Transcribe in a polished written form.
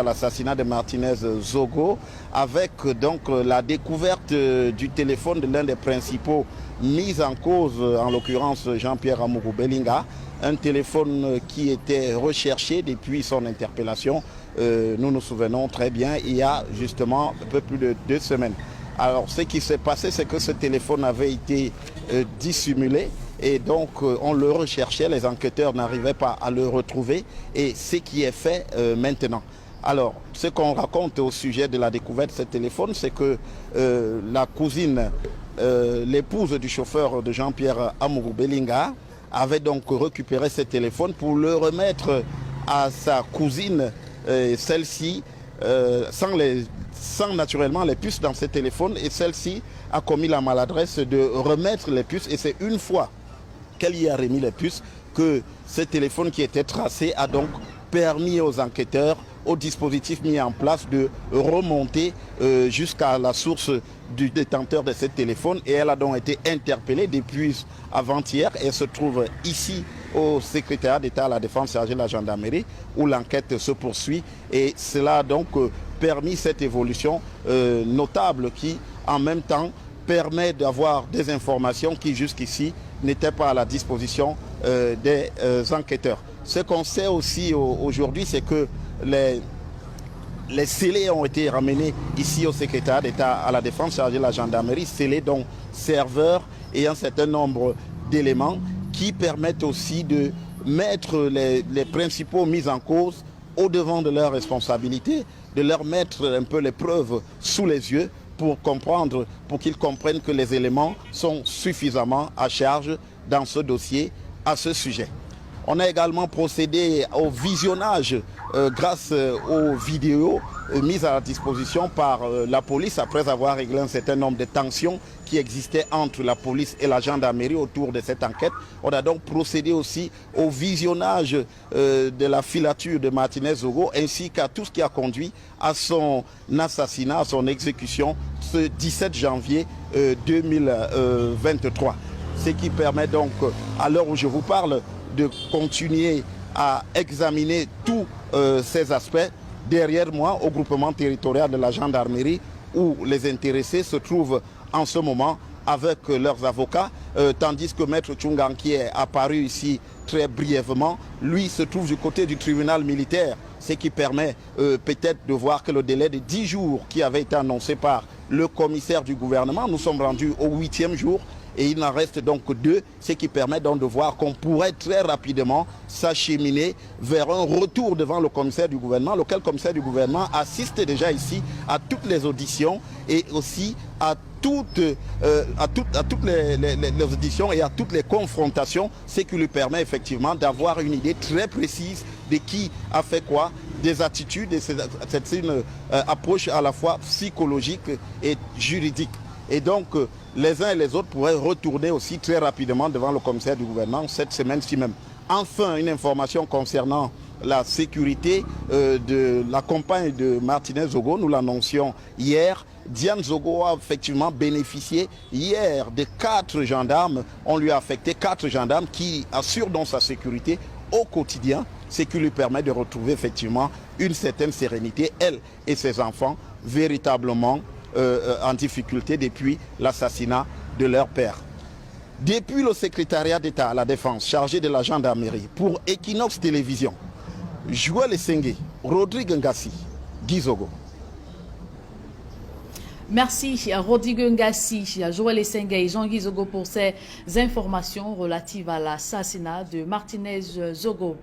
L'assassinat de Martinez Zogo avec donc la découverte du téléphone de l'un des principaux mis en cause, en l'occurrence Jean-Pierre Amourou Belinga, un téléphone qui était recherché depuis son interpellation. Nous nous souvenons très bien, il y a justement un peu plus de 2 semaines. Alors ce qui s'est passé, c'est que ce téléphone avait été dissimulé. Et donc on le recherchait, les enquêteurs n'arrivaient pas à le retrouver et ce qui est fait maintenant. Alors, ce qu'on raconte au sujet de la découverte de ce téléphone, c'est que la cousine, l'épouse du chauffeur de Jean-Pierre Amourou Belinga, avait donc récupéré ce téléphone pour le remettre à sa cousine, celle-ci, sans naturellement les puces dans ce téléphone, et celle-ci a commis la maladresse de remettre les puces, et c'est une fois qu'elle y a remis les puces que ce téléphone qui était tracé a donc permis aux enquêteurs, au dispositif mis en place de remonter jusqu'à la source du détenteur de ce téléphone, et elle a donc été interpellée depuis avant-hier. Elle se trouve ici au secrétariat d'État à la Défense chargé de la gendarmerie où l'enquête se poursuit, et cela a donc permis cette évolution notable qui en même temps permet d'avoir des informations qui jusqu'ici n'étaient pas à la disposition des enquêteurs. Ce qu'on sait aussi aujourd'hui, c'est que les scellés ont été ramenés ici au secrétariat d'État à la Défense chargé de la gendarmerie, scellés dont serveurs et un certain nombre d'éléments qui permettent aussi de mettre les principaux mis en cause au devant de leurs responsabilités, de leur mettre un peu les preuves sous les yeux pour comprendre, pour qu'ils comprennent que les éléments sont suffisamment à charge dans ce dossier à ce sujet. On a également procédé au visionnage grâce aux vidéos mises à la disposition par la police après avoir réglé un certain nombre de tensions qui existaient entre la police et la gendarmerie autour de cette enquête. On a donc procédé aussi au visionnage de la filature de Martinez Zogo ainsi qu'à tout ce qui a conduit à son assassinat, à son exécution ce 17 janvier 2023. Ce qui permet donc, à l'heure où je vous parle, de continuer à examiner tous ces aspects. Derrière moi, au groupement territorial de la gendarmerie, où les intéressés se trouvent en ce moment avec leurs avocats, tandis que Maître Tchungan, qui est apparu ici très brièvement, lui se trouve du côté du tribunal militaire, ce qui permet peut-être de voir que le délai de 10 jours qui avait été annoncé par le commissaire du gouvernement, nous sommes rendus au 8e jour, et il n'en reste donc 2, ce qui permet donc de voir qu'on pourrait très rapidement s'acheminer vers un retour devant le commissaire du gouvernement, lequel commissaire du gouvernement assiste déjà ici à toutes les auditions et aussi à toutes les auditions et à toutes les confrontations, ce qui lui permet effectivement d'avoir une idée très précise de qui a fait quoi, des attitudes, et c'est une approche à la fois psychologique et juridique. Et donc, les uns et les autres pourraient retourner aussi très rapidement devant le commissaire du gouvernement cette semaine-ci même. Enfin, une information concernant la sécurité de la compagne de Martinez Zogo, nous l'annoncions hier. Diane Zogo a effectivement bénéficié hier de 4 gendarmes. On lui a affecté 4 gendarmes qui assurent donc sa sécurité au quotidien, ce qui lui permet de retrouver effectivement une certaine sérénité, elle et ses enfants, véritablement en difficulté depuis l'assassinat de leur père. Depuis le secrétariat d'État à la Défense chargé de la gendarmerie pour Equinox Télévision, Joël Essengue, Rodrigue Ngassi, Guy Zogo. Merci Rodrigue Ngassi, Joël Essengue et Jean-Guy Zogo pour ces informations relatives à l'assassinat de Martinez Zogo.